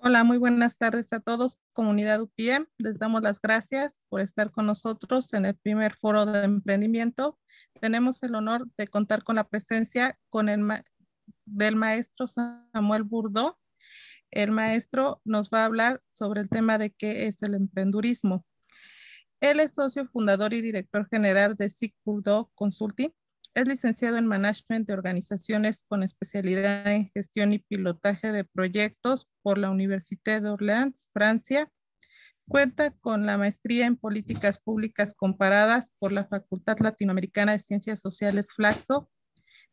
Hola, muy buenas tardes a todos, comunidad UPIEM. Les damos las gracias por estar con nosotros en el primer foro de emprendimiento. Tenemos el honor de contar con la presencia del maestro Samuel Burdó. El maestro nos va a hablar sobre el tema de qué es el emprendurismo. Él es socio fundador y director general de SIC Burdó Consulting. Es licenciado en Management de Organizaciones con especialidad en Gestión y Pilotaje de Proyectos por la Université d'Orléans, Francia. Cuenta con la maestría en Políticas Públicas Comparadas por la Facultad Latinoamericana de Ciencias Sociales Flaxo.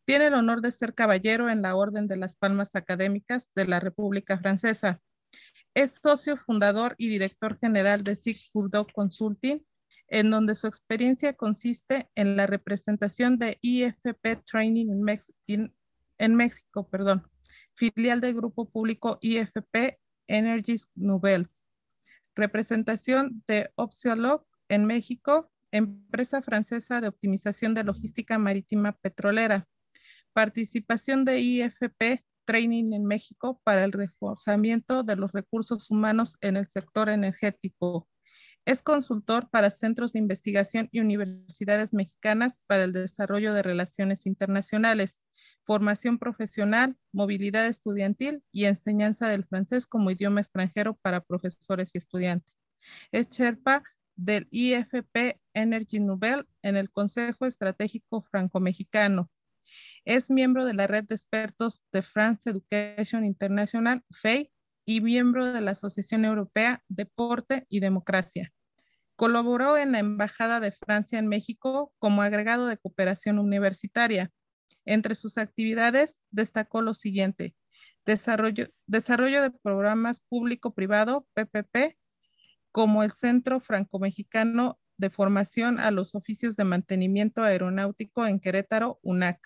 Tiene el honor de ser caballero en la Orden de las Palmas Académicas de la República Francesa. Es socio fundador y director general de SIC Burdó Consulting, en donde su experiencia consiste en la representación de IFP Training en México, filial del grupo público IFP Energies Nouvelles, representación de Opsiolog en México, empresa francesa de optimización de logística marítima petrolera, participación de IFP Training en México para el reforzamiento de los recursos humanos en el sector energético. Es consultor para centros de investigación y universidades mexicanas para el desarrollo de relaciones internacionales, formación profesional, movilidad estudiantil y enseñanza del francés como idioma extranjero para profesores y estudiantes. Es Sherpa del IFP Energy Nouvelle en el Consejo Estratégico Franco-Mexicano. Es miembro de la red de expertos de France Education International, FEI, y miembro de la Asociación Europea Deporte y Democracia. Colaboró en la Embajada de Francia en México como agregado de cooperación universitaria. Entre sus actividades destacó lo siguiente: desarrollo de programas público-privado, PPP, como el Centro Franco-Mexicano de Formación a los Oficios de Mantenimiento Aeronáutico en Querétaro, UNAC,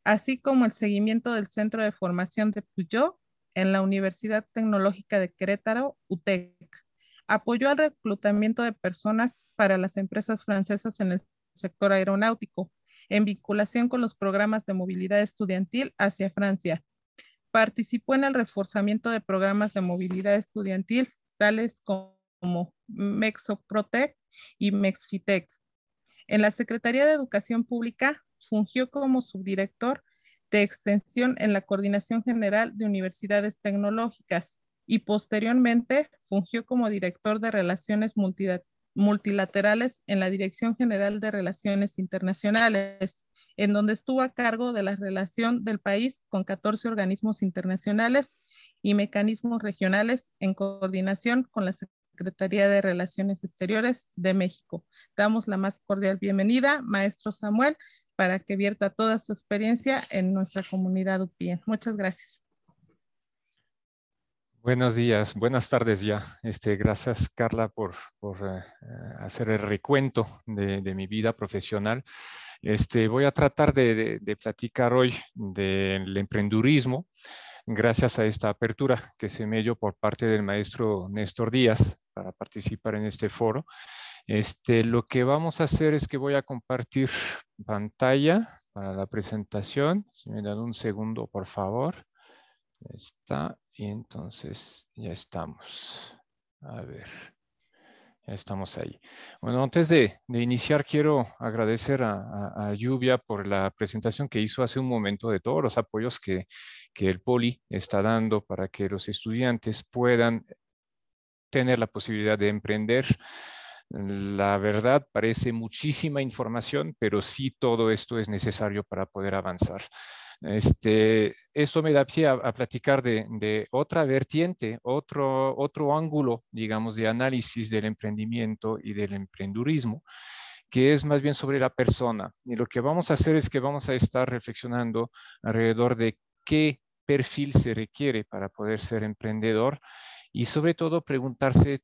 así como el seguimiento del Centro de Formación de Puyol en la Universidad Tecnológica de Querétaro, UTEC. Apoyó al reclutamiento de personas para las empresas francesas en el sector aeronáutico, en vinculación con los programas de movilidad estudiantil hacia Francia. Participó en el reforzamiento de programas de movilidad estudiantil, tales como Mexoprotec y Mexfitec. En la Secretaría de Educación Pública fungió como subdirector de extensión en la Coordinación General de Universidades Tecnológicas y posteriormente fungió como director de Relaciones Multilaterales en la Dirección General de Relaciones Internacionales, en donde estuvo a cargo de la relación del país con 14 organismos internacionales y mecanismos regionales en coordinación con la Secretaría de Relaciones Exteriores de México. Damos la más cordial bienvenida, maestro Samuel, para que vierta toda su experiencia en nuestra comunidad UPIEN. Muchas gracias. Buenos días, buenas tardes ya. Gracias, Carla, por hacer el recuento de mi vida profesional. Voy a tratar de platicar hoy del emprendurismo, gracias a esta apertura que se me dio por parte del maestro Néstor Díaz para participar en este foro. Lo que vamos a hacer es que voy a compartir pantalla para la presentación. Si me dan un segundo, por favor. Está, y entonces ya estamos. A ver, ya estamos ahí. Bueno, antes de iniciar, quiero agradecer a Lluvia por la presentación que hizo hace un momento de todos los apoyos que el Poli está dando para que los estudiantes puedan tener la posibilidad de emprender. La verdad, parece muchísima información, pero sí todo esto es necesario para poder avanzar. Eso me da pie a platicar de otra vertiente, otro ángulo, digamos, de análisis del emprendimiento y del emprendurismo, que es más bien sobre la persona. Y lo que vamos a hacer es que vamos a estar reflexionando alrededor de qué perfil se requiere para poder ser emprendedor y sobre todo preguntarse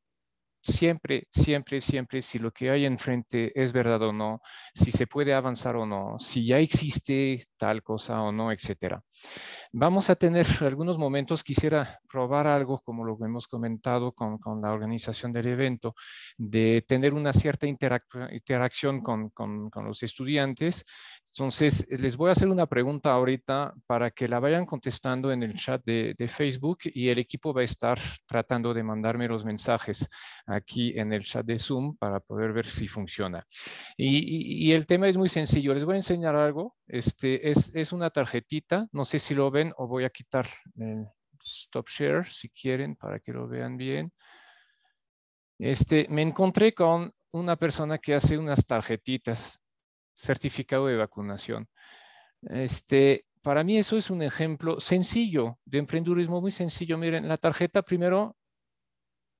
siempre, siempre, siempre si lo que hay enfrente es verdad o no, si se puede avanzar o no, si ya existe tal cosa o no, etcétera. Vamos a tener algunos momentos, quisiera probar algo como lo que hemos comentado con la organización del evento, de tener una cierta interacción con los estudiantes. Entonces, les voy a hacer una pregunta ahorita para que la vayan contestando en el chat de Facebook y el equipo va a estar tratando de mandarme los mensajes aquí en el chat de Zoom para poder ver si funciona. Y el tema es muy sencillo. Les voy a enseñar algo. Es una tarjetita. No sé si lo ven o voy a quitar el Stop Share si quieren para que lo vean bien. Me encontré con una persona que hace unas tarjetitas, certificado de vacunación. Para mí eso es un ejemplo sencillo de emprendedurismo, muy sencillo. Miren, la tarjeta primero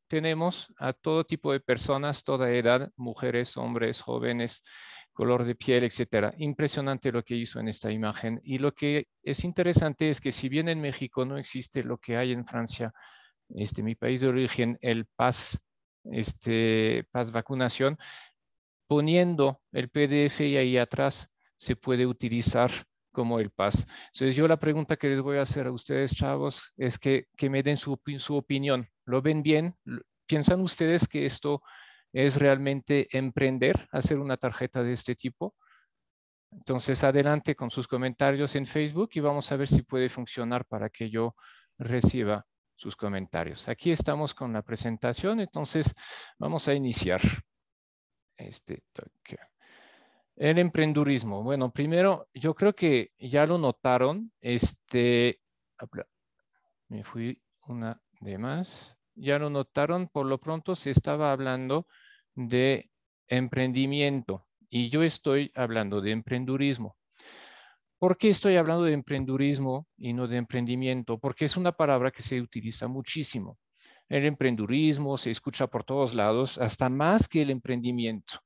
tenemos a todo tipo de personas, toda edad, mujeres, hombres, jóvenes, color de piel, etcétera. Impresionante lo que hizo en esta imagen. Y lo que es interesante es que si bien en México no existe lo que hay en Francia, mi país de origen, el PAS vacunación, poniendo el PDF y ahí atrás se puede utilizar como el PAS. Entonces yo la pregunta que les voy a hacer a ustedes, chavos, es que me den su opinión. ¿Lo ven bien? ¿Piensan ustedes que esto es realmente emprender, hacer una tarjeta de este tipo? Entonces adelante con sus comentarios en Facebook y vamos a ver si puede funcionar para que yo reciba sus comentarios. Aquí estamos con la presentación, entonces vamos a iniciar. El emprendurismo. Bueno, primero, yo creo que ya lo notaron. Me fui una de más. Ya lo notaron, por lo pronto se estaba hablando de emprendimiento y yo estoy hablando de emprendurismo. ¿Por qué estoy hablando de emprendurismo y no de emprendimiento? Porque es una palabra que se utiliza muchísimo. El emprendurismo se escucha por todos lados, hasta más que el emprendimiento.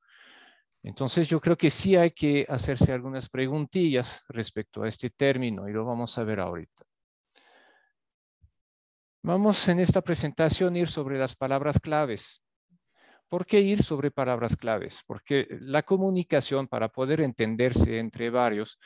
Entonces yo creo que sí hay que hacerse algunas preguntillas respecto a este término y lo vamos a ver ahorita. Vamos en esta presentación a ir sobre las palabras claves. ¿Por qué ir sobre palabras claves? Porque la comunicación, para poder entenderse entre varios,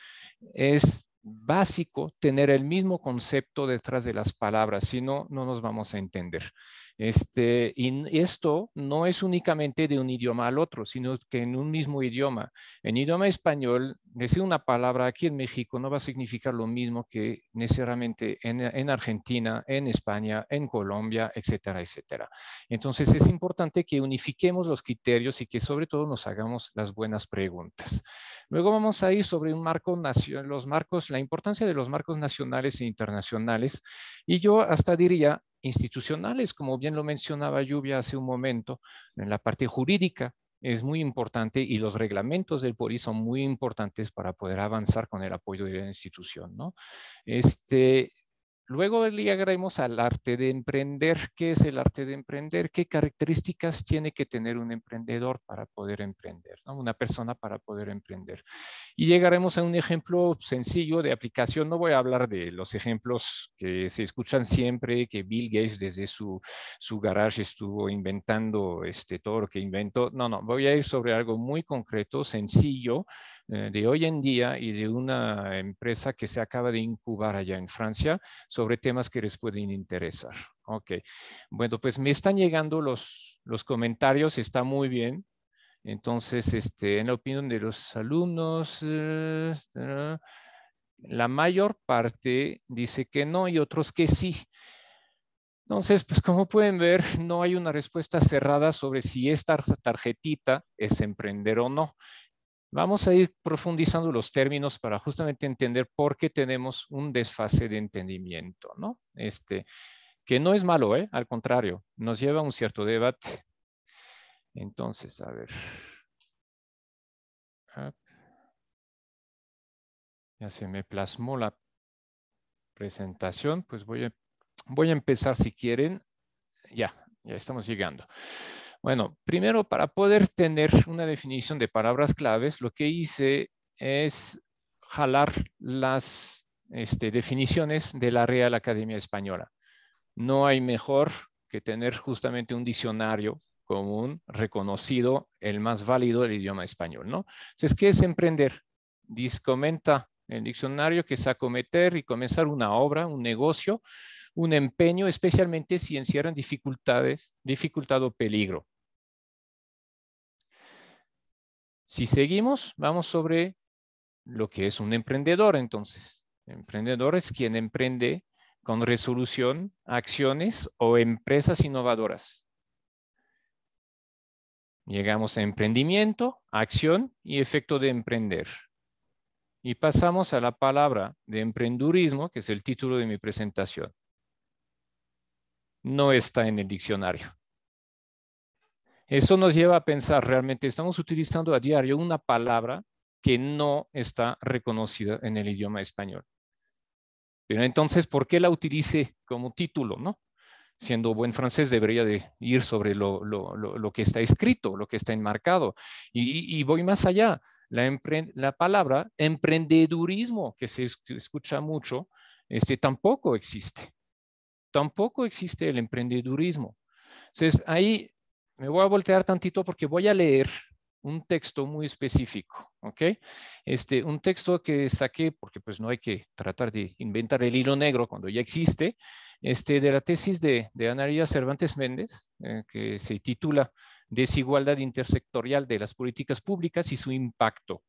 es básico tener el mismo concepto detrás de las palabras, si no, no nos vamos a entender. Y esto no es únicamente de un idioma al otro, sino que en un mismo idioma. En idioma español, decir una palabra aquí en México no va a significar lo mismo que necesariamente en Argentina, en España, en Colombia, etcétera, etcétera. Entonces es importante que unifiquemos los criterios y que sobre todo nos hagamos las buenas preguntas. Luego vamos a ir sobre un marco nacional, la importancia de los marcos nacionales e internacionales, y yo hasta diría institucionales, como bien lo mencionaba Lluvia hace un momento, en la parte jurídica es muy importante y los reglamentos del PORI son muy importantes para poder avanzar con el apoyo de la institución, ¿no? Luego llegaremos al arte de emprender. ¿Qué es el arte de emprender? ¿Qué características tiene que tener un emprendedor para poder emprender, ¿no? Una persona para poder emprender. Y llegaremos a un ejemplo sencillo de aplicación. No voy a hablar de los ejemplos que se escuchan siempre, que Bill Gates desde su garage estuvo inventando todo lo que inventó. No, no, voy a ir sobre algo muy concreto, sencillo, de hoy en día y de una empresa que se acaba de incubar allá en Francia sobre temas que les pueden interesar. Ok, bueno, pues me están llegando los comentarios, está muy bien. Entonces, en la opinión de los alumnos, la mayor parte dice que no y otros que sí. Entonces, pues como pueden ver, no hay una respuesta cerrada sobre si esta tarjetita es emprender o no. Vamos a ir profundizando los términos para justamente entender por qué tenemos un desfase de entendimiento, ¿no? Que no es malo, ¿eh? Al contrario, nos lleva a un cierto debate. Entonces, a ver. Ya se me plasmó la presentación, pues voy a empezar si quieren. Ya estamos llegando. Bueno, primero para poder tener una definición de palabras claves, lo que hice es jalar las definiciones de la Real Academia Española. No hay mejor que tener justamente un diccionario común, reconocido, el más válido del idioma español, ¿no? Entonces, ¿qué es emprender? Comenta el diccionario que es acometer y comenzar una obra, un negocio, un empeño, especialmente si encierran dificultad o peligro. Si seguimos, vamos sobre lo que es un emprendedor entonces. Emprendedor es quien emprende con resolución acciones o empresas innovadoras. Llegamos a emprendimiento, acción y efecto de emprender. Y pasamos a la palabra de emprendurismo, que es el título de mi presentación. No está en el diccionario. Eso nos lleva a pensar, realmente estamos utilizando a diario una palabra que no está reconocida en el idioma español. Pero entonces, ¿por qué la utilice como título, no? Siendo buen francés debería de ir sobre lo que está escrito, lo que está enmarcado. Y voy más allá. La palabra emprendedurismo, que se escucha mucho, tampoco existe. Tampoco existe el emprendedurismo. Entonces, ahí me voy a voltear tantito porque voy a leer un texto muy específico, ¿ok? Un texto que saqué, porque pues no hay que tratar de inventar el hilo negro cuando ya existe, de la tesis de Ana María Cervantes Méndez, que se titula Desigualdad intersectorial de las políticas públicas y su impacto.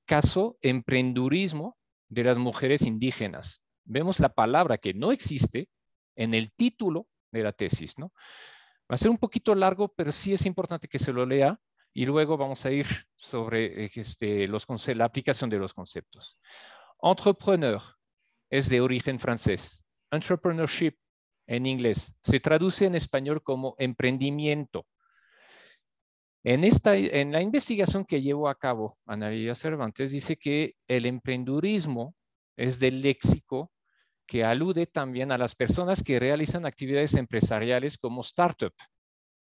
Caso emprendurismo de las mujeres indígenas. Vemos la palabra que no existe en el título de la tesis, ¿no? Va a ser un poquito largo, pero sí es importante que se lo lea y luego vamos a ir sobre la aplicación de los conceptos. Entrepreneur es de origen francés. Entrepreneurship en inglés se traduce en español como emprendimiento. En la investigación que llevó a cabo Ana María Cervantes dice que el emprendurismo es del léxico que alude también a las personas que realizan actividades empresariales como startup,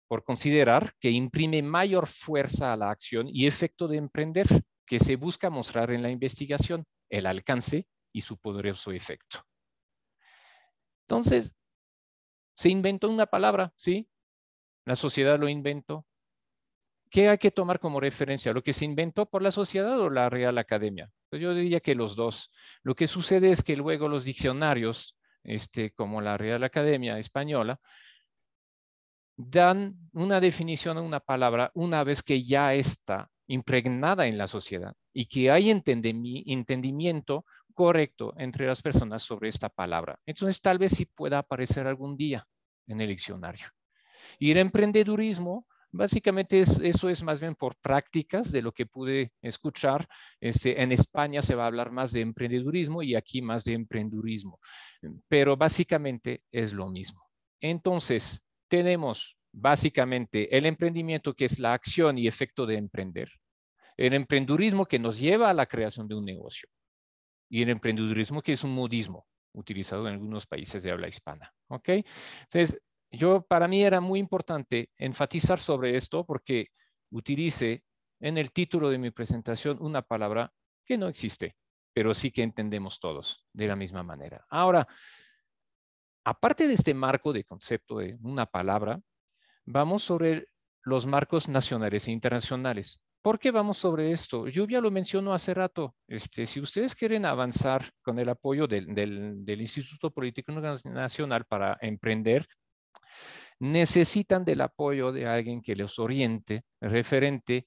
por considerar que imprime mayor fuerza a la acción y efecto de emprender que se busca mostrar en la investigación, el alcance y su poderoso efecto. Entonces, se inventó una palabra, ¿sí? La sociedad lo inventó. ¿Qué hay que tomar como referencia? ¿Lo que se inventó por la sociedad o la Real Academia? Pues yo diría que los dos. Lo que sucede es que luego los diccionarios, como la Real Academia Española, dan una definición a una palabra una vez que ya está impregnada en la sociedad y que hay entendimiento correcto entre las personas sobre esta palabra. Entonces, tal vez sí pueda aparecer algún día en el diccionario. Y el emprendedurismo, básicamente eso es más bien por prácticas de lo que pude escuchar. En España se va a hablar más de emprendedurismo y aquí más de emprendurismo, pero básicamente es lo mismo. Entonces, tenemos básicamente el emprendimiento, que es la acción y efecto de emprender. El emprendurismo, que nos lleva a la creación de un negocio. Y el emprendedurismo, que es un modismo utilizado en algunos países de habla hispana. ¿Ok? Entonces, para mí era muy importante enfatizar sobre esto porque utilice en el título de mi presentación una palabra que no existe, pero sí que entendemos todos de la misma manera. Ahora, aparte de este marco de concepto de una palabra, vamos sobre los marcos nacionales e internacionales. ¿Por qué vamos sobre esto? Yo ya lo menciono hace rato. Si ustedes quieren avanzar con el apoyo del Instituto Político Nacional para emprender, necesitan del apoyo de alguien que les oriente referente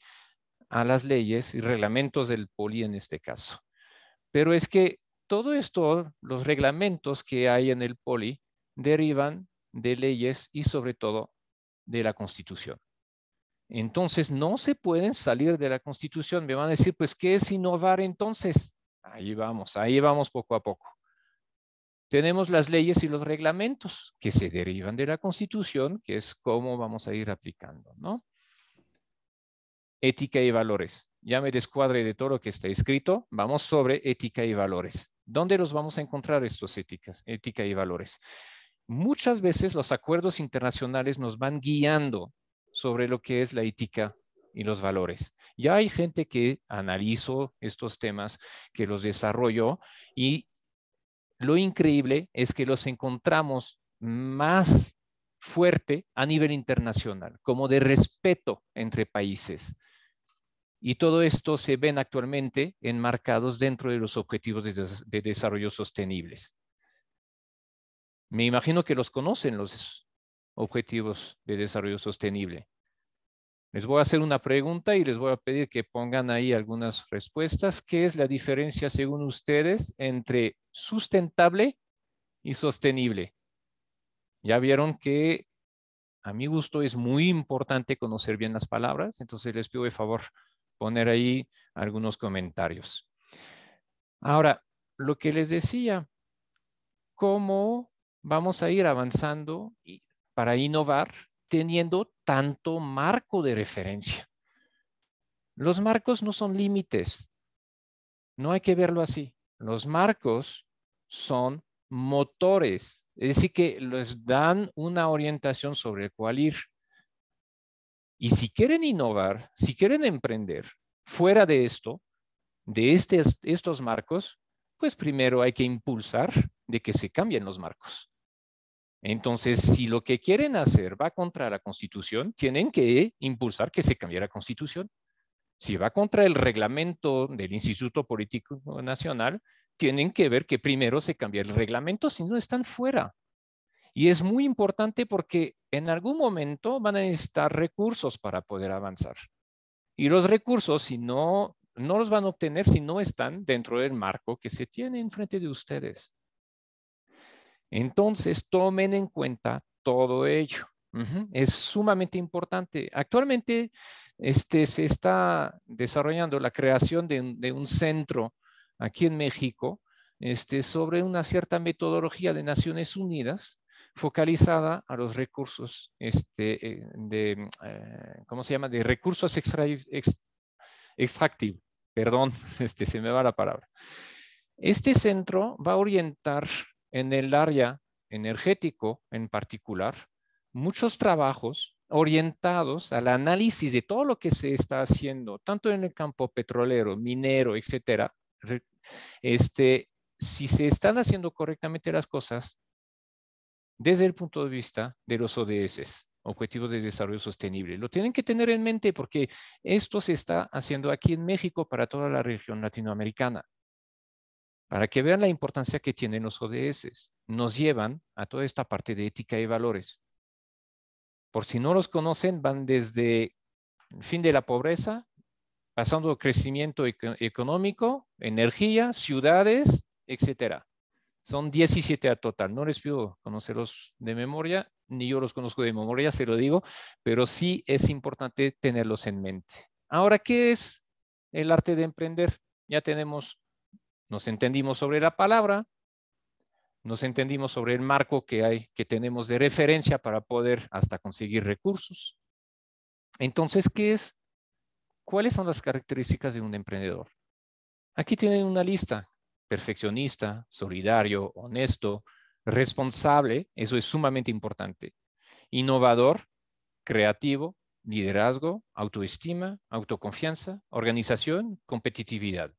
a las leyes y reglamentos del POLI en este caso. Pero es que todo esto, los reglamentos que hay en el POLI, derivan de leyes y sobre todo de la Constitución. Entonces, no se pueden salir de la Constitución. Me van a decir, pues, ¿qué es innovar entonces? Ahí vamos poco a poco. Tenemos las leyes y los reglamentos que se derivan de la Constitución, que es cómo vamos a ir aplicando, ¿no? Ética y valores. Ya me descuadré de todo lo que está escrito. Vamos sobre ética y valores. ¿Dónde los vamos a encontrar estos ética y valores? Muchas veces los acuerdos internacionales nos van guiando sobre lo que es la ética y los valores. Ya hay gente que analizó estos temas, que los desarrolló, y lo increíble es que los encontramos más fuerte a nivel internacional, como de respeto entre países. Y todo esto se ven actualmente enmarcados dentro de los objetivos de desarrollo sostenibles. Me imagino que los conocen, los objetivos de desarrollo sostenible. Les voy a hacer una pregunta y les voy a pedir que pongan ahí algunas respuestas. ¿Qué es la diferencia según ustedes entre sustentable y sostenible? Ya vieron que a mi gusto es muy importante conocer bien las palabras, entonces les pido de favor poner ahí algunos comentarios. Ahora, lo que les decía, ¿cómo vamos a ir avanzando para innovar teniendo tanto marco de referencia? Los marcos no son límites, no hay que verlo así. Los marcos son motores, es decir, que les dan una orientación sobre el cual ir. Y si quieren innovar, si quieren emprender fuera de esto, de estos marcos, pues primero hay que impulsar de que se cambien los marcos. Entonces, si lo que quieren hacer va contra la Constitución, tienen que impulsar que se cambie la Constitución. Si va contra el reglamento del Instituto Político Nacional, tienen que ver que primero se cambie el reglamento, si no están fuera. Y es muy importante porque en algún momento van a necesitar recursos para poder avanzar. Y los recursos, si no los van a obtener si no están dentro del marco que se tiene enfrente de ustedes. Entonces, tomen en cuenta todo ello. Es sumamente importante. Actualmente se está desarrollando la creación de un centro aquí en México sobre una cierta metodología de Naciones Unidas focalizada a los recursos ¿cómo se llama? De recursos extractivos. Perdón, se me va la palabra. Este centro va a orientar en el área energético en particular muchos trabajos orientados al análisis de todo lo que se está haciendo, tanto en el campo petrolero, minero, etcétera. Si se están haciendo correctamente las cosas desde el punto de vista de los ODS, Objetivos de Desarrollo Sostenible. Lo tienen que tener en mente porque esto se está haciendo aquí en México para toda la región latinoamericana. Para que vean la importancia que tienen los ODS. Nos llevan a toda esta parte de ética y valores. Por si no los conocen, van desde el fin de la pobreza, pasando crecimiento económico, energía, ciudades, etcétera. Son 17 a total. No les pido conocerlos de memoria, ni yo los conozco de memoria, se lo digo, pero sí es importante tenerlos en mente. Ahora, ¿qué es el arte de emprender? Ya nos entendimos sobre la palabra, nos entendimos sobre el marco que tenemos de referencia para poder hasta conseguir recursos. Entonces, ¿cuáles son las características de un emprendedor? Aquí tienen una lista: perfeccionista, solidario, honesto, responsable, eso es sumamente importante, innovador, creativo, liderazgo, autoestima, autoconfianza, organización, competitividad.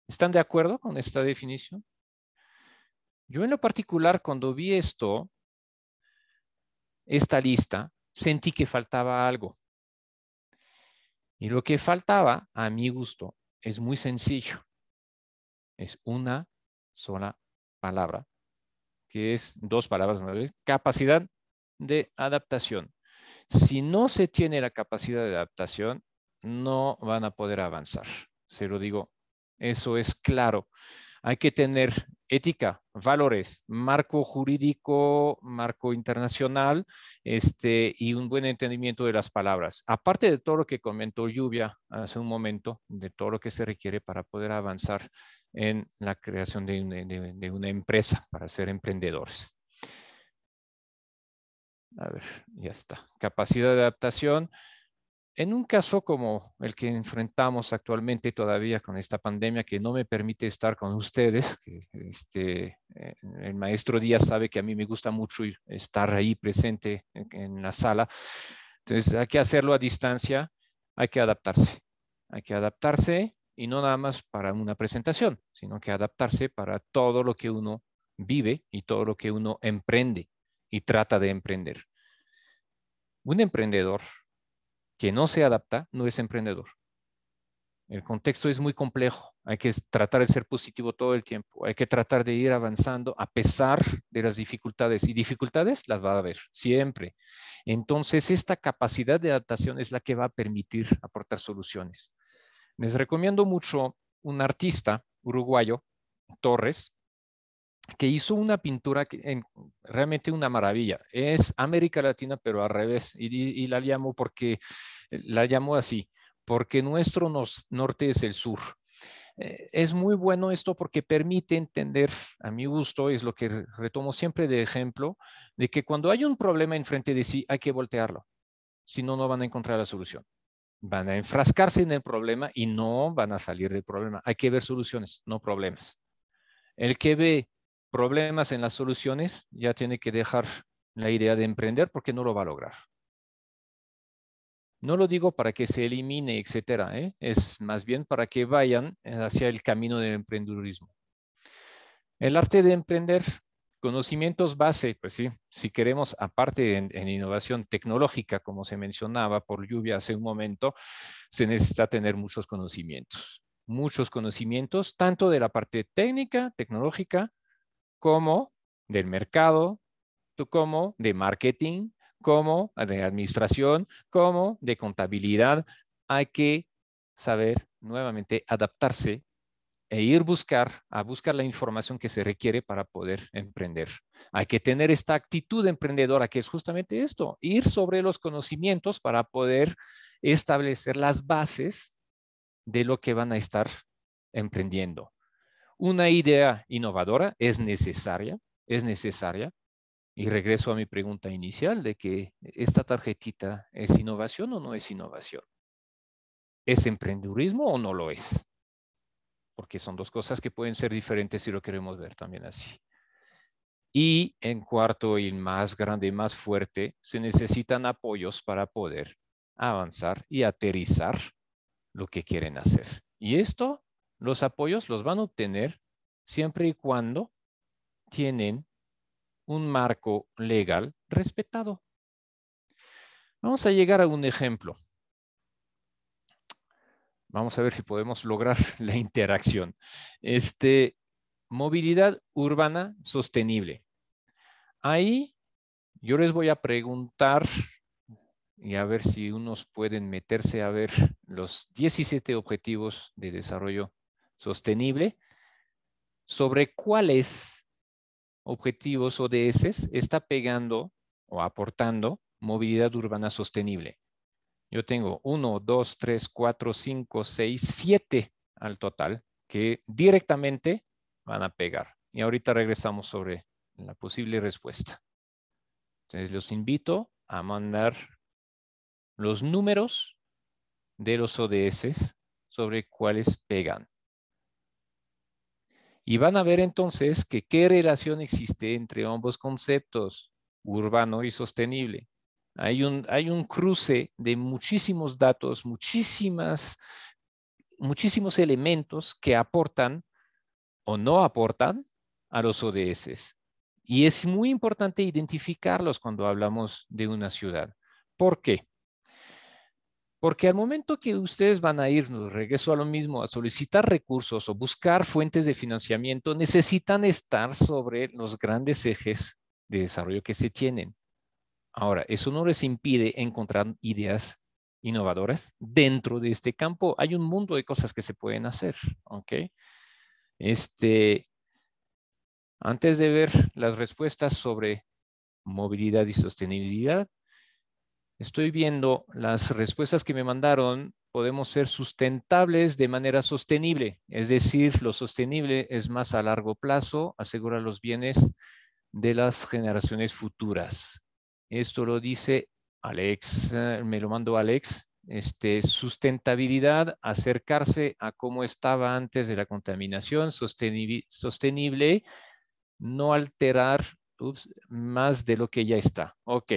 ¿Están de acuerdo con esta definición? Yo en lo particular, cuando vi esta lista, sentí que faltaba algo. Y lo que faltaba, a mi gusto, es muy sencillo. Es una sola palabra, que es dos palabras, ¿no? Capacidad de adaptación. Si no se tiene la capacidad de adaptación, no van a poder avanzar. Se lo digo, eso es claro. Hay que tener ética, valores, marco jurídico, marco internacional, y un buen entendimiento de las palabras. Aparte de todo lo que comentó Lluvia hace un momento, de todo lo que se requiere para poder avanzar en la creación de una empresa, para ser emprendedores. A ver, ya está. Capacidad de adaptación. En un caso como el que enfrentamos actualmente todavía con esta pandemia que no me permite estar con ustedes, el maestro Díaz sabe que a mí me gusta mucho estar ahí presente en la sala. Entonces hay que hacerlo a distancia, hay que adaptarse. Hay que adaptarse y no nada más para una presentación, sino que adaptarse para todo lo que uno vive y todo lo que uno emprende y trata de emprender. Un emprendedor que no se adapta no es emprendedor. El contexto es muy complejo. Hay que tratar de ser positivo todo el tiempo. Hay que tratar de ir avanzando a pesar de las dificultades. Y dificultades las va a haber siempre. Entonces, esta capacidad de adaptación es la que va a permitir aportar soluciones. Les recomiendo mucho un artista uruguayo, Torres, que hizo una pintura realmente una maravilla. Es América Latina, pero al revés. Y la llamo así, porque nuestro norte es el sur. Es muy bueno esto porque permite entender, a mi gusto, es lo que retomo siempre de ejemplo, de que cuando hay un problema enfrente de sí, hay que voltearlo. Si no, no van a encontrar la solución. Van a enfrascarse en el problema y no van a salir del problema. Hay que ver soluciones, no problemas. El que ve problemas en las soluciones ya tiene que dejar la idea de emprender porque no lo va a lograr. No lo digo para que se elimine, etcétera, es más bien para que vayan hacia el camino del emprendedurismo. El arte de emprender, conocimientos base, pues sí, si queremos, aparte en innovación tecnológica, como se mencionaba por Lluvia hace un momento, se necesita tener muchos conocimientos, tanto de la parte técnica, tecnológica, como del mercado, como de marketing, como de administración, como de contabilidad. Hay que saber nuevamente adaptarse e ir a buscar la información que se requiere para poder emprender. Hay que tener esta actitud emprendedora que es justamente esto, ir sobre los conocimientos para poder establecer las bases de lo que van a estar emprendiendo. Una idea innovadora es necesaria, y regreso a mi pregunta inicial de que esta tarjetita ¿es innovación o no es innovación? ¿Es emprendedurismo o no lo es? Porque son dos cosas que pueden ser diferentes si lo queremos ver también así. Y en cuarto y más grande y más fuerte, se necesitan apoyos para poder avanzar y aterrizar lo que quieren hacer. Y esto, los apoyos los van a obtener siempre y cuando tienen un marco legal respetado. Vamos a llegar a un ejemplo. Vamos a ver si podemos lograr la interacción. Movilidad urbana sostenible. Ahí yo les voy a preguntar y a ver si unos pueden meterse a ver los 17 objetivos de desarrollo sostenible, sobre cuáles objetivos ODS está pegando o aportando movilidad urbana sostenible. Yo tengo 1, 2, 3, 4, 5, 6, 7 al total que directamente van a pegar. Y ahorita regresamos sobre la posible respuesta. Entonces los invito a mandar los números de los ODS sobre cuáles pegan. Y van a ver entonces que qué relación existe entre ambos conceptos, urbano y sostenible. Hay un cruce de muchísimos datos, muchísimos elementos que aportan o no aportan a los ODS. Y es muy importante identificarlos cuando hablamos de una ciudad. ¿Por qué? Porque al momento que ustedes van a ir, regreso a lo mismo, a solicitar recursos o buscar fuentes de financiamiento, necesitan estar sobre los grandes ejes de desarrollo que se tienen. Ahora, eso no les impide encontrar ideas innovadoras dentro de este campo. Hay un mundo de cosas que se pueden hacer, ¿ok? Antes de ver las respuestas sobre movilidad y sostenibilidad, estoy viendo las respuestas que me mandaron. Podemos ser sustentables de manera sostenible, es decir, lo sostenible es más a largo plazo, asegura los bienes de las generaciones futuras. Esto lo dice Alex, me lo mandó Alex. Sustentabilidad, acercarse a cómo estaba antes de la contaminación, sostenible, no alterar más de lo que ya está. Ok.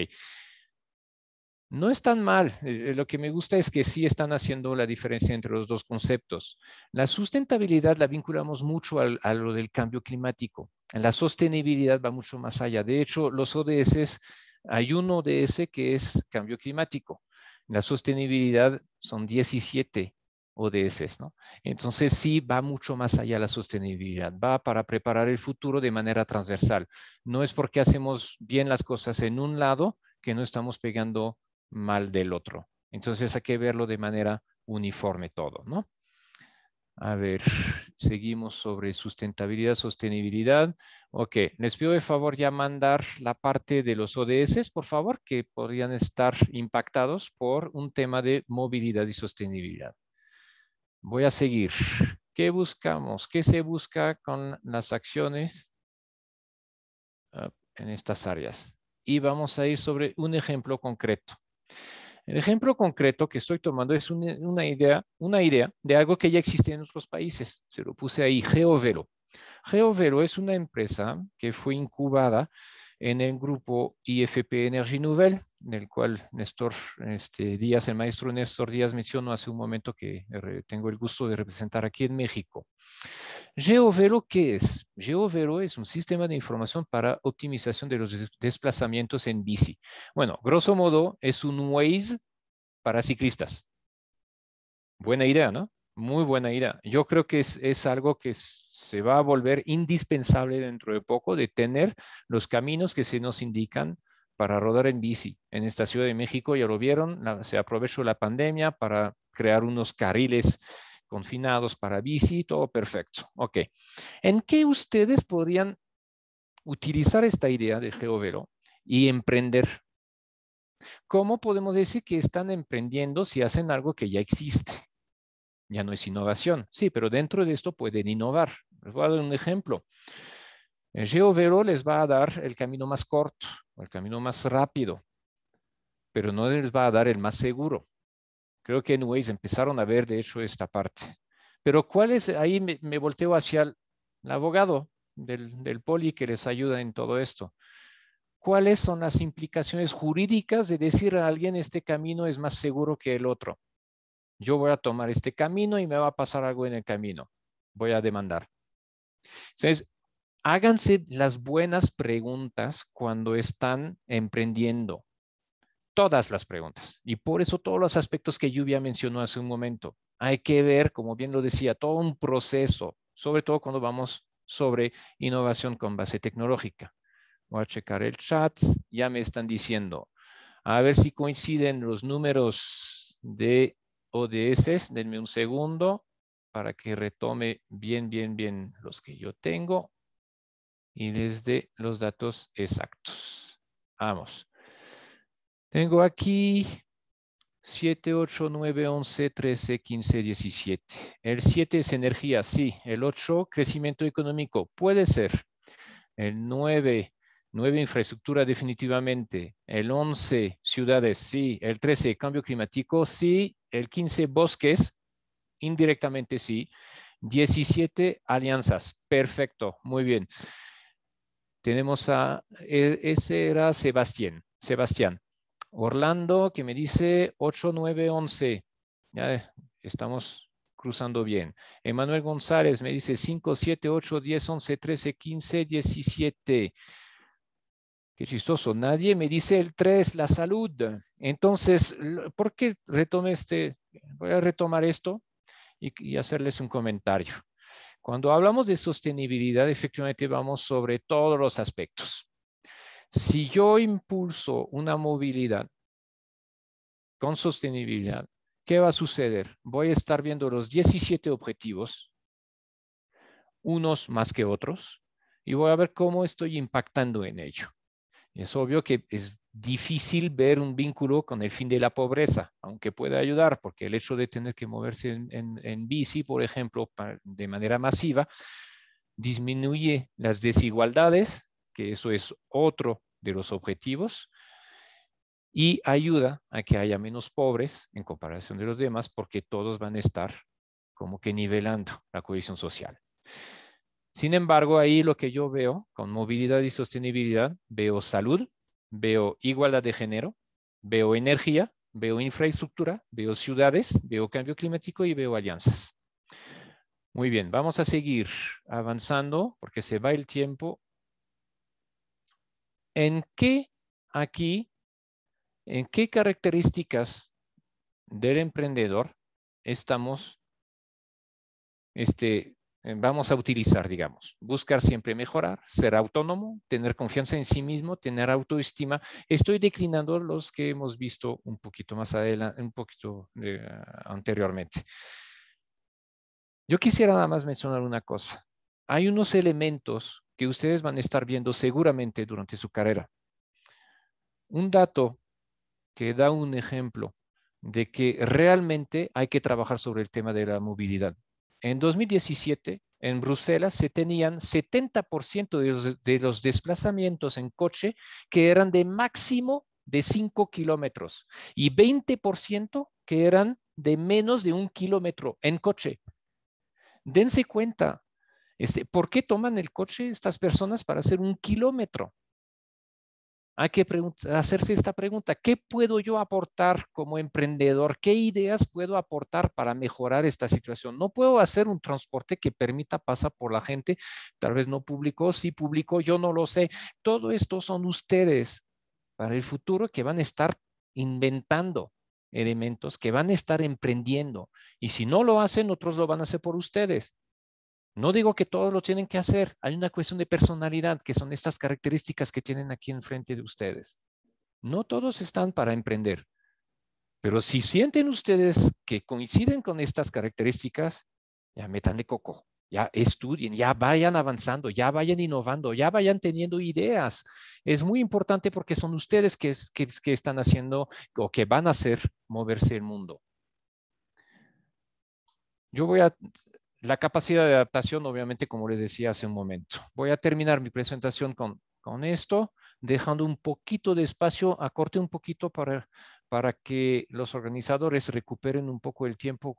No es tan mal. Lo que me gusta es que sí están haciendo la diferencia entre los dos conceptos. La sustentabilidad la vinculamos mucho a lo del cambio climático. La sostenibilidad va mucho más allá. De hecho, los ODS, hay un ODS que es cambio climático. La sostenibilidad son 17 ODS, ¿no? Entonces sí va mucho más allá la sostenibilidad, va para preparar el futuro de manera transversal. No es porque hacemos bien las cosas en un lado que no estamos pegando mal del otro. Entonces hay que verlo de manera uniforme todo, ¿no? A ver, seguimos sobre sustentabilidad, sostenibilidad. Ok, les pido de favor ya mandar la parte de los ODS, por favor, que podrían estar impactados por un tema de movilidad y sostenibilidad. Voy a seguir. ¿Qué buscamos? ¿Qué se busca con las acciones en estas áreas? Y vamos a ir sobre un ejemplo concreto. El ejemplo concreto que estoy tomando es una idea de algo que ya existe en otros países. Se lo puse ahí, GeoVero. GeoVero es una empresa que fue incubada en el grupo IFP Energy Nouvelle, del cual Néstor Díaz, el maestro Néstor Díaz mencionó hace un momento que tengo el gusto de representar aquí en México. GeoVero, ¿qué es? GeoVero es un sistema de información para optimización de los desplazamientos en bici. Bueno, grosso modo, es un Waze para ciclistas. Buena idea, ¿no? Muy buena idea. Yo creo que es algo que se va a volver indispensable dentro de poco, de tener los caminos que se nos indican para rodar en bici. En esta Ciudad de México, ya lo vieron, se aprovechó la pandemia para crear unos carriles confinados para bici, todo perfecto. Ok. ¿En qué ustedes podrían utilizar esta idea de GeoVero y emprender? ¿Cómo podemos decir que están emprendiendo si hacen algo que ya existe? Ya no es innovación. Sí, pero dentro de esto pueden innovar. Les voy a dar un ejemplo. El GeoVero les va a dar el camino más corto, o el camino más rápido, pero no les va a dar el más seguro. Creo que en Waze empezaron a ver, de hecho, esta parte. Pero ¿cuál es? Ahí me volteo hacia el abogado del poli que les ayuda en todo esto. ¿Cuáles son las implicaciones jurídicas de decir a alguien este camino es más seguro que el otro? Yo voy a tomar este camino y me va a pasar algo en el camino. Voy a demandar. Entonces, háganse las buenas preguntas cuando están emprendiendo. Todas las preguntas. Y por eso todos los aspectos que Lluvia mencionó hace un momento. Hay que ver, como bien lo decía, todo un proceso, sobre todo cuando vamos sobre innovación con base tecnológica. Voy a checar el chat. Ya me están diciendo. A ver si coinciden los números de ODS. Denme un segundo para que retome bien los que yo tengo y les dé los datos exactos. Vamos. Tengo aquí 7, 8, 9, 11, 13, 15, 17. El 7 es energía, sí. El 8, crecimiento económico, puede ser. El 9, infraestructura definitivamente. El 11, ciudades, sí. El 13, cambio climático, sí. El 15, bosques, indirectamente sí. 17, alianzas, perfecto, muy bien. Tenemos ese era Sebastián. Orlando, que me dice 8, 9, 11. Ya estamos cruzando bien. Emanuel González me dice 5, 7, 8, 10, 11, 13, 15, 17. Qué chistoso. Nadie me dice el 3, la salud. Entonces, ¿por qué retome Voy a retomar esto y hacerles un comentario. Cuando hablamos de sostenibilidad, efectivamente vamos sobre todos los aspectos. Si yo impulso una movilidad con sostenibilidad, ¿qué va a suceder? Voy a estar viendo los 17 objetivos, unos más que otros, y voy a ver cómo estoy impactando en ello. Es obvio que es difícil ver un vínculo con el fin de la pobreza, aunque puede ayudar, porque el hecho de tener que moverse en bici, por ejemplo, de manera masiva, disminuye las desigualdades, que eso es otro de los objetivos, y ayuda a que haya menos pobres en comparación de los demás, porque todos van a estar como que nivelando la cohesión social. Sin embargo, ahí lo que yo veo con movilidad y sostenibilidad, veo salud, veo igualdad de género, veo energía, veo infraestructura, veo ciudades, veo cambio climático y veo alianzas. Muy bien, vamos a seguir avanzando porque se va el tiempo. ¿En qué características del emprendedor estamos vamos a utilizar, digamos. Buscar siempre mejorar, ser autónomo, tener confianza en sí mismo, tener autoestima. Estoy declinando los que hemos visto un poquito más adelante, un poquito anteriormente. Yo quisiera nada más mencionar una cosa. Hay unos elementos que ustedes van a estar viendo seguramente durante su carrera. Un dato que da un ejemplo de que realmente hay que trabajar sobre el tema de la movilidad. En 2017, en Bruselas, se tenían 70% de los desplazamientos en coche que eran de máximo de 5 kilómetros y 20% que eran de menos de 1 kilómetro en coche. Dense cuenta, ¿por qué toman el coche estas personas para hacer 1 kilómetro? Hay que hacerse esta pregunta: ¿qué puedo yo aportar como emprendedor? ¿Qué ideas puedo aportar para mejorar esta situación? No puedo hacer un transporte que permita pasar por la gente, tal vez no público, sí público, yo no lo sé. Todo esto son ustedes para el futuro que van a estar inventando elementos, que van a estar emprendiendo. Y si no lo hacen, otros lo van a hacer por ustedes. No digo que todos lo tienen que hacer. Hay una cuestión de personalidad, que son estas características que tienen aquí enfrente de ustedes. No todos están para emprender, pero si sienten ustedes que coinciden con estas características, ya métanle coco, ya estudien, ya vayan avanzando, ya vayan innovando, ya vayan teniendo ideas. Es muy importante porque son ustedes que están haciendo o que van a hacer moverse el mundo. Yo voy a la capacidad de adaptación, obviamente, como les decía hace un momento. Voy a terminar mi presentación con esto, dejando un poquito de espacio, acorte un poquito para que los organizadores recuperen un poco el tiempo,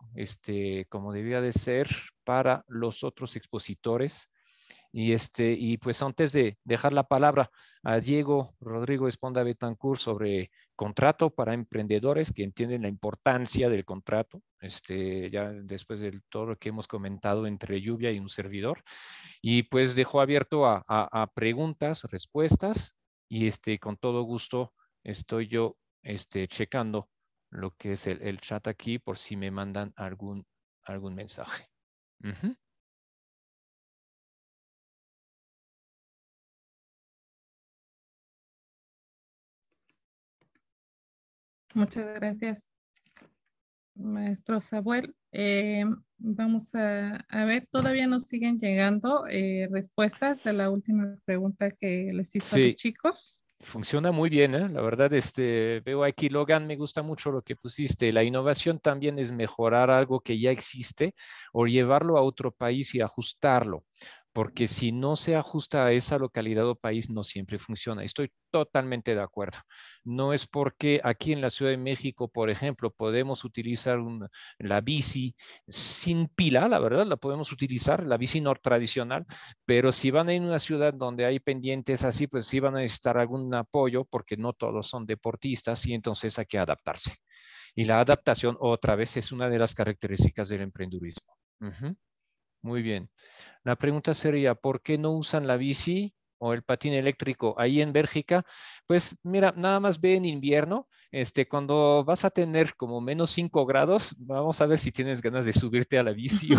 como debía de ser, para los otros expositores. Y pues antes de dejar la palabra a Diego Rodrigo Esponda Betancourt sobre contrato para emprendedores que entienden la importancia del contrato, ya después de todo lo que hemos comentado entre Lluvia y un servidor, y pues dejo abierto a preguntas, respuestas, y con todo gusto estoy yo checando lo que es el chat aquí por si me mandan algún mensaje. Uh-huh. Muchas gracias, maestro Samuel. Vamos a ver, todavía nos siguen llegando respuestas de la última pregunta que les hizo a los Sí. chicos. Funciona muy bien, ¿eh? La verdad, veo aquí, Logan, me gusta mucho lo que pusiste. La innovación también es mejorar algo que ya existe o llevarlo a otro país y ajustarlo, porque si no se ajusta a esa localidad o país, no siempre funciona. Estoy totalmente de acuerdo. No es porque aquí en la Ciudad de México, por ejemplo, podemos utilizar la bici sin pila, la verdad, la podemos utilizar, la bici no tradicional, pero si van en una ciudad donde hay pendientes así, pues sí van a necesitar algún apoyo porque no todos son deportistas y entonces hay que adaptarse. Y la adaptación otra vez es una de las características del emprendurismo. Uh-huh. Muy bien. La pregunta sería, ¿por qué no usan la bici o el patín eléctrico ahí en Bélgica? Pues mira, nada más ve en invierno, cuando vas a tener como menos 5 grados, vamos a ver si tienes ganas de subirte a la bici.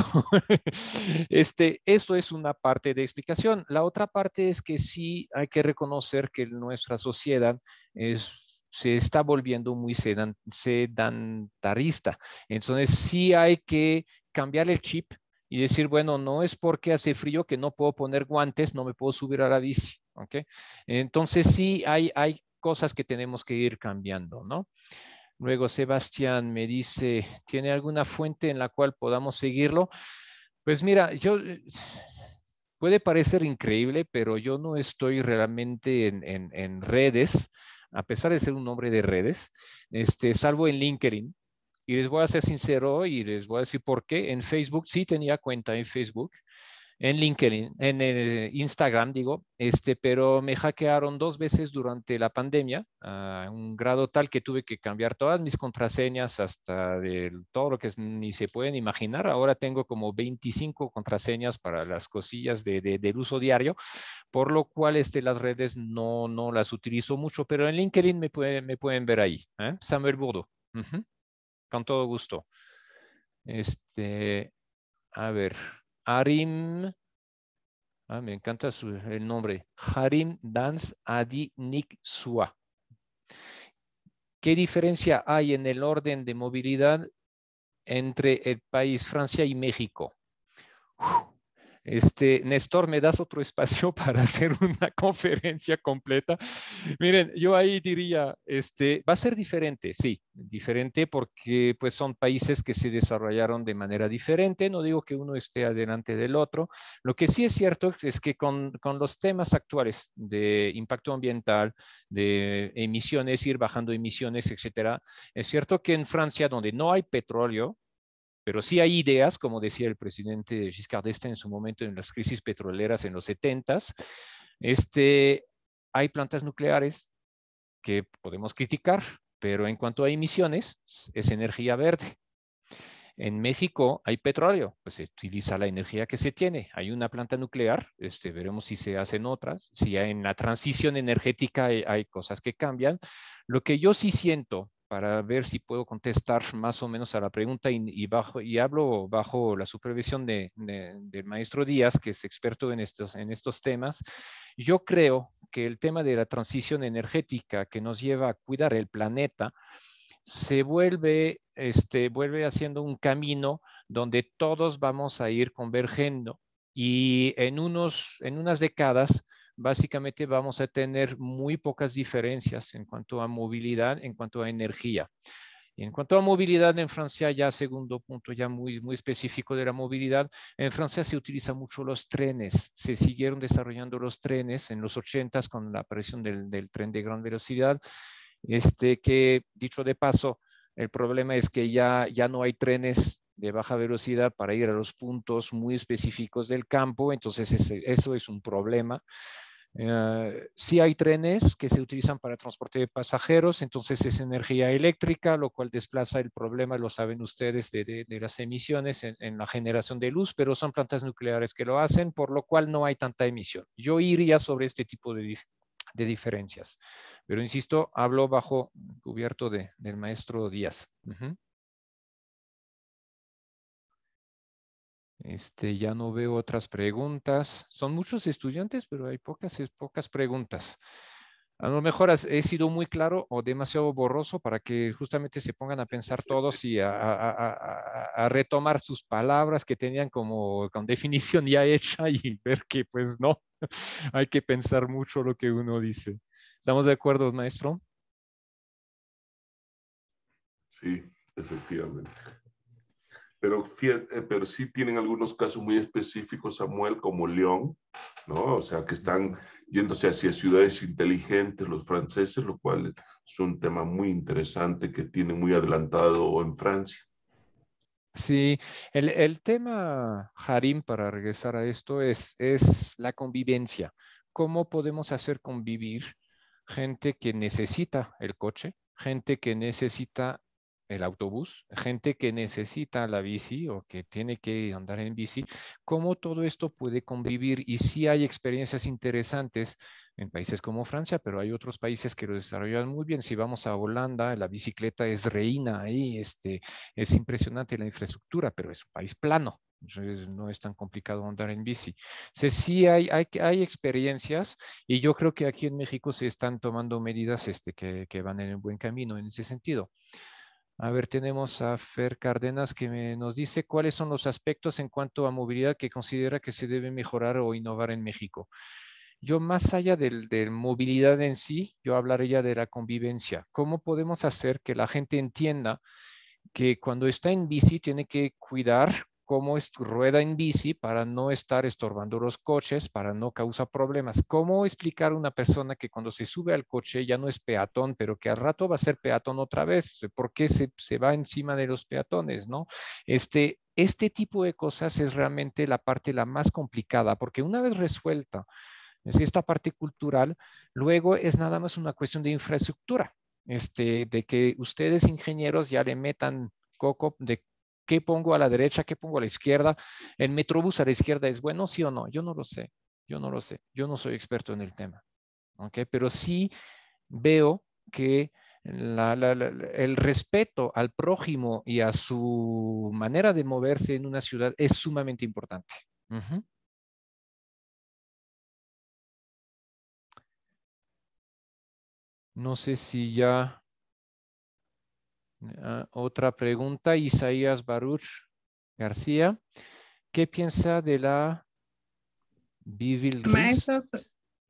Eso es una parte de explicación. La otra parte es que sí hay que reconocer que nuestra sociedad se está volviendo muy sedentarista. Entonces sí hay que cambiar el chip y decir, bueno, no es porque hace frío que no puedo poner guantes, no me puedo subir a la bici, ¿ok? Entonces sí hay cosas que tenemos que ir cambiando, ¿no? Luego Sebastián me dice, ¿tiene alguna fuente en la cual podamos seguirlo? Pues mira, puede parecer increíble, pero yo no estoy realmente en redes, a pesar de ser un hombre de redes, salvo en LinkedIn. Y les voy a ser sincero y les voy a decir por qué. En Facebook sí tenía cuenta en Facebook, en LinkedIn, en Instagram, digo, pero me hackearon 2 veces durante la pandemia, a un grado tal que tuve que cambiar todas mis contraseñas hasta de todo lo que ni se pueden imaginar. Ahora tengo como 25 contraseñas para las cosillas del uso diario, por lo cual las redes no las utilizo mucho, pero en LinkedIn me pueden ver ahí. Samuel Burdo. Uh-huh. Con todo gusto. A ver, Harim, me encanta el nombre, Harim Dans Adi Nik Sua. ¿Qué diferencia hay en el orden de movilidad entre el país Francia y México? Néstor, ¿me das otro espacio para hacer una conferencia completa? Miren, yo ahí diría, va a ser diferente, sí, diferente porque pues son países que se desarrollaron de manera diferente, no digo que uno esté adelante del otro, lo que sí es cierto es que con los temas actuales de impacto ambiental, de emisiones, ir bajando emisiones, etcétera, es cierto que en Francia, donde no hay petróleo, pero sí hay ideas, como decía el presidente Giscard d'Estaing en su momento en las crisis petroleras en los 70s, hay plantas nucleares que podemos criticar, pero en cuanto a emisiones, es energía verde. En México hay petróleo, pues se utiliza la energía que se tiene. Hay una planta nuclear, veremos si se hacen otras, si en la transición energética hay cosas que cambian. Lo que yo sí siento, para ver si puedo contestar más o menos a la pregunta y hablo bajo la supervisión del maestro Díaz, que es experto en estos temas, yo creo que el tema de la transición energética que nos lleva a cuidar el planeta se vuelve haciendo un camino donde todos vamos a ir convergiendo y en unas décadas básicamente vamos a tener muy pocas diferencias en cuanto a movilidad, en cuanto a energía. Y en cuanto a movilidad en Francia, ya segundo punto ya muy específico de la movilidad, en Francia se utilizan mucho los trenes, se siguieron desarrollando los trenes en los 80s con la aparición del tren de gran velocidad, que dicho de paso, el problema es que ya no hay trenes de baja velocidad para ir a los puntos muy específicos del campo, entonces eso es un problema. Sí hay trenes que se utilizan para transporte de pasajeros, entonces es energía eléctrica, lo cual desplaza el problema, lo saben ustedes, de las emisiones en la generación de luz, pero son plantas nucleares que lo hacen, por lo cual no hay tanta emisión. Yo iría sobre este tipo de diferencias. Pero insisto, hablo bajo cubierto del maestro Díaz. Ya no veo otras preguntas. Son muchos estudiantes, pero hay pocas preguntas. A lo mejor he sido muy claro o demasiado borroso para que justamente se pongan a pensar todos y a retomar sus palabras que tenían como con definición ya hecha y ver que pues no, hay que pensar mucho lo que uno dice. ¿Estamos de acuerdo, maestro? Sí, efectivamente. Pero sí tienen algunos casos muy específicos, Samuel, como León, ¿no? O sea, que están yéndose hacia ciudades inteligentes los franceses, lo cual es un tema muy interesante que tiene muy adelantado en Francia. Sí, el tema, Harim, para regresar a esto, es la convivencia. ¿Cómo podemos hacer convivir gente que necesita el coche, gente que necesita el autobús, gente que necesita la bici o que tiene que andar en bici? ¿Cómo todo esto puede convivir? Y sí hay experiencias interesantes en países como Francia, pero hay otros países que lo desarrollan muy bien. Si vamos a Holanda, la bicicleta es reina ahí, es impresionante la infraestructura, pero es un país plano. No es tan complicado andar en bici. Entonces, sí hay experiencias y yo creo que aquí en México se están tomando medidas que van en el buen camino en ese sentido. A ver, tenemos a Fer Cárdenas que nos dice cuáles son los aspectos en cuanto a movilidad que considera que se debe mejorar o innovar en México. Yo más allá de movilidad en sí, yo hablaría de la convivencia. ¿Cómo podemos hacer que la gente entienda que cuando está en bici tiene que cuidar cómo rueda en bici para no estar estorbando los coches, para no causar problemas? ¿Cómo explicar a una persona que cuando se sube al coche ya no es peatón, pero que al rato va a ser peatón otra vez? ¿Por qué se va encima de los peatones, no? Este tipo de cosas es realmente la parte la más complicada, porque una vez resuelta esta parte cultural, luego es nada más una cuestión de infraestructura, de que ustedes ingenieros ya le metan coco de qué pongo a la derecha, qué pongo a la izquierda. ¿El Metrobús a la izquierda es bueno, sí o no? Yo no lo sé, yo no lo sé, yo no soy experto en el tema, ¿ok? Pero sí veo que el respeto al prójimo y a su manera de moverse en una ciudad es sumamente importante. No sé si ya... otra pregunta, Isaías Baruch García. ¿Qué piensa de la Bivilris?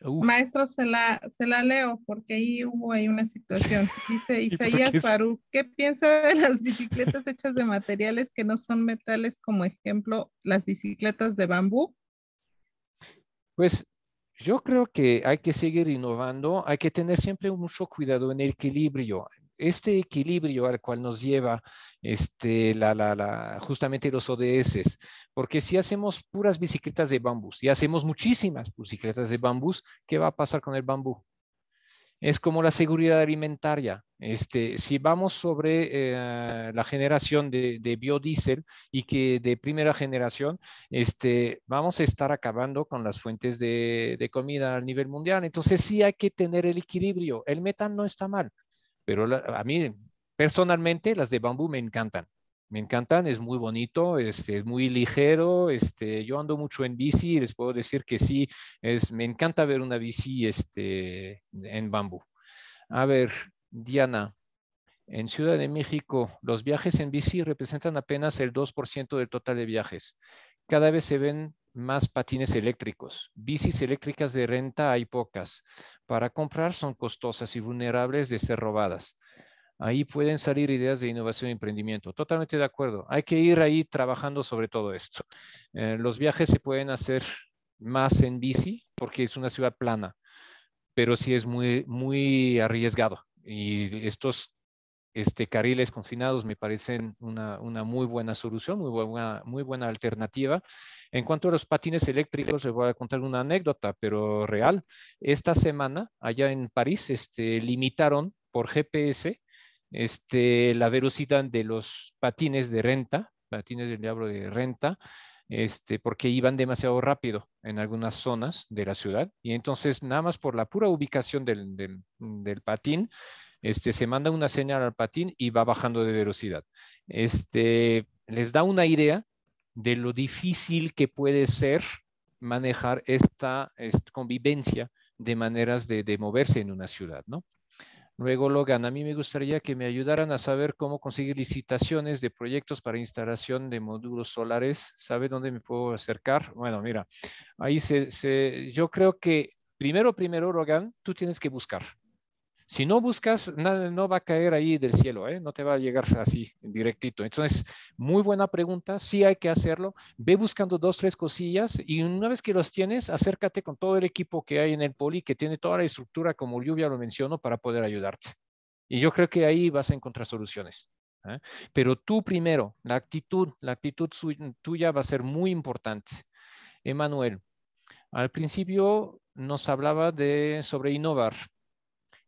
Maestro, se la leo porque ahí hubo una situación. Dice Isaías Baruch, ¿qué piensa de las bicicletas hechas de materiales que no son metales, como ejemplo las bicicletas de bambú? Pues yo creo que hay que seguir innovando, hay que tener siempre mucho cuidado en el equilibrio. Este equilibrio al cual nos lleva justamente los ODS, porque si hacemos puras bicicletas de bambús y hacemos muchísimas bicicletas de bambús, ¿qué va a pasar con el bambú? Es como la seguridad alimentaria. Si vamos sobre la generación de biodiesel y que de primera generación, vamos a estar acabando con las fuentes de comida a nivel mundial. Entonces sí hay que tener el equilibrio. El metal no está mal, pero a mí personalmente las de bambú me encantan. Me encantan, es muy bonito, es muy ligero. Yo ando mucho en bici y les puedo decir que sí, me encanta ver una bici en bambú. A ver, Diana, en Ciudad de México, los viajes en bici representan apenas el 2% del total de viajes. Cada vez se ven más patines eléctricos. Bicis eléctricas de renta hay pocas. Para comprar son costosas y vulnerables de ser robadas. Ahí pueden salir ideas de innovación y emprendimiento. Totalmente de acuerdo. Hay que ir ahí trabajando sobre todo esto. Los viajes se pueden hacer más en bici porque es una ciudad plana, pero sí es muy, muy arriesgado. Y estos carriles confinados me parecen una muy buena solución, muy buena alternativa. En cuanto a los patines eléctricos, les voy a contar una anécdota, pero real. Esta semana, allá en París, limitaron por GPS la velocidad de los patines de renta, patines del diablo de renta, porque iban demasiado rápido en algunas zonas de la ciudad. Y entonces, nada más por la pura ubicación del patín, se manda una señal al patín y va bajando de velocidad. Les da una idea de lo difícil que puede ser manejar esta convivencia de maneras de moverse en una ciudad, ¿no? Luego, Logan, a mí me gustaría que me ayudaran a saber cómo conseguir licitaciones de proyectos para instalación de módulos solares. ¿Sabe dónde me puedo acercar? Bueno, mira, ahí yo creo que primero, Logan, tú tienes que buscar. Si no buscas, nada, no va a caer ahí del cielo, ¿eh? No te va a llegar así directito. Entonces, muy buena pregunta, sí hay que hacerlo. Ve buscando 2, 3 cosillas y una vez que los tienes, acércate con todo el equipo que hay en el Poli, que tiene toda la estructura, como Lluvia lo mencionó, para poder ayudarte. Y yo creo que ahí vas a encontrar soluciones. ¿Eh? Pero tú primero, la actitud tuya va a ser muy importante. Emanuel, al principio nos hablaba sobre innovar.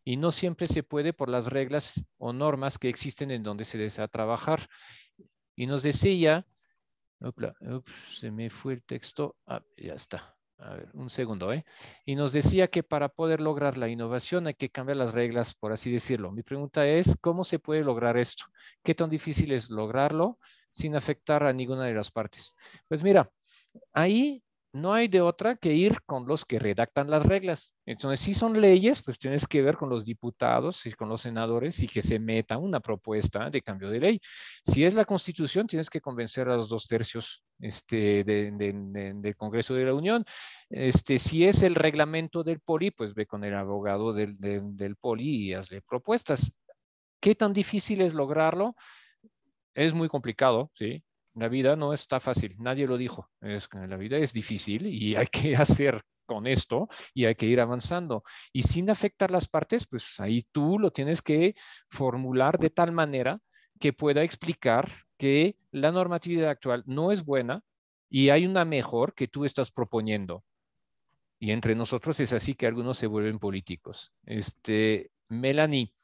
Y no siempre se puede por las reglas o normas que existen en donde se desea trabajar. Y nos decía, se me fue el texto, ya está. A ver, un segundo, ¿eh? Y nos decía que para poder lograr la innovación hay que cambiar las reglas, por así decirlo. Mi pregunta es, ¿cómo se puede lograr esto? ¿Qué tan difícil es lograrlo sin afectar a ninguna de las partes? Pues mira, ahí no hay de otra que ir con los que redactan las reglas. Entonces, si son leyes, pues tienes que ver con los diputados y con los senadores y que se meta una propuesta de cambio de ley. Si es la Constitución, tienes que convencer a los 2/3 del Congreso de la Unión. Si es el reglamento del Poli, pues ve con el abogado del Poli y hazle propuestas. ¿Qué tan difícil es lograrlo? Es muy complicado, ¿sí? La vida no está fácil, nadie lo dijo. La vida es difícil y hay que hacer con esto y hay que ir avanzando. Y sin afectar las partes, pues ahí tú lo tienes que formular de tal manera que pueda explicar que la normatividad actual no es buena y hay una mejor que tú estás proponiendo. Y entre nosotros es así que algunos se vuelven políticos. Melanie,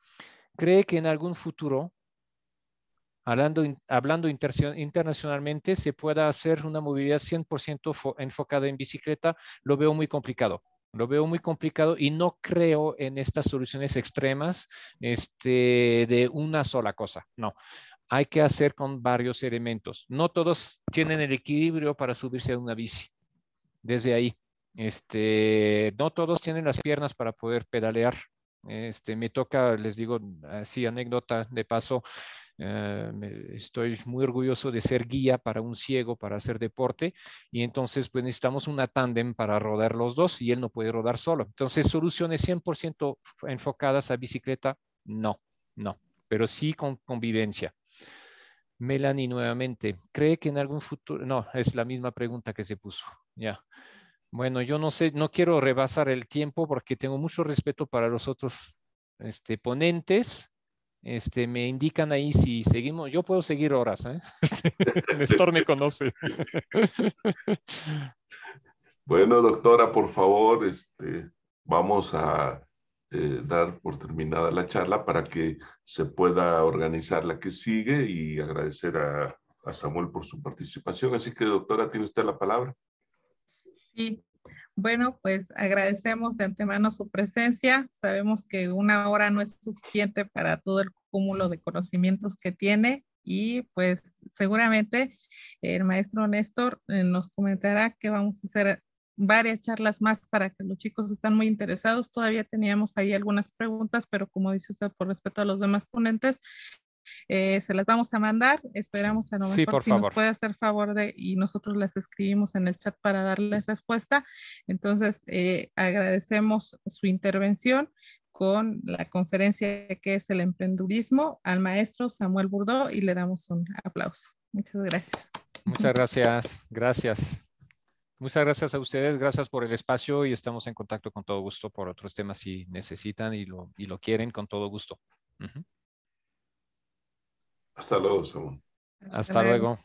¿cree que en algún futuro hablando internacionalmente, se pueda hacer una movilidad 100% enfocada en bicicleta? Lo veo muy complicado. Lo veo muy complicado y no creo en estas soluciones extremas de una sola cosa. No, hay que hacer con varios elementos. No todos tienen el equilibrio para subirse a una bici. Desde ahí, no todos tienen las piernas para poder pedalear. Me toca, les digo, así anécdota de paso, estoy muy orgulloso de ser guía para un ciego para hacer deporte y entonces pues necesitamos una tándem para rodar los dos y él no puede rodar solo. Entonces soluciones 100% enfocadas a bicicleta, no, pero sí con convivencia. Melanie nuevamente, ¿cree que en algún futuro? No, es la misma pregunta que se puso, ya. Bueno, yo no sé, no quiero rebasar el tiempo porque tengo mucho respeto para los otros ponentes. Me indican ahí si seguimos. Yo puedo seguir horas, ¿eh? Néstor me conoce. Bueno, doctora, por favor, vamos a dar por terminada la charla para que se pueda organizar la que sigue y agradecer a Samuel por su participación. Así que, doctora, tiene usted la palabra. Sí, bueno, pues agradecemos de antemano su presencia. Sabemos que una hora no es suficiente para todo el cúmulo de conocimientos que tiene y pues seguramente el maestro Néstor nos comentará que vamos a hacer varias charlas más para que los chicos están muy interesados. Todavía teníamos ahí algunas preguntas, pero como dice usted, por respeto a los demás ponentes, se las vamos a mandar. Esperamos a lo Sí, mejor por si nos favor. puede hacer favor de y nosotros las escribimos en el chat para darles respuesta. Entonces, agradecemos su intervención con la conferencia que es el emprendurismo al maestro Samuel Burdó y le damos un aplauso. Muchas gracias. Muchas gracias. Gracias. Muchas gracias a ustedes. Gracias por el espacio y estamos en contacto con todo gusto por otros temas si necesitan y lo quieren con todo gusto. Hasta luego, Samuel. Hasta luego.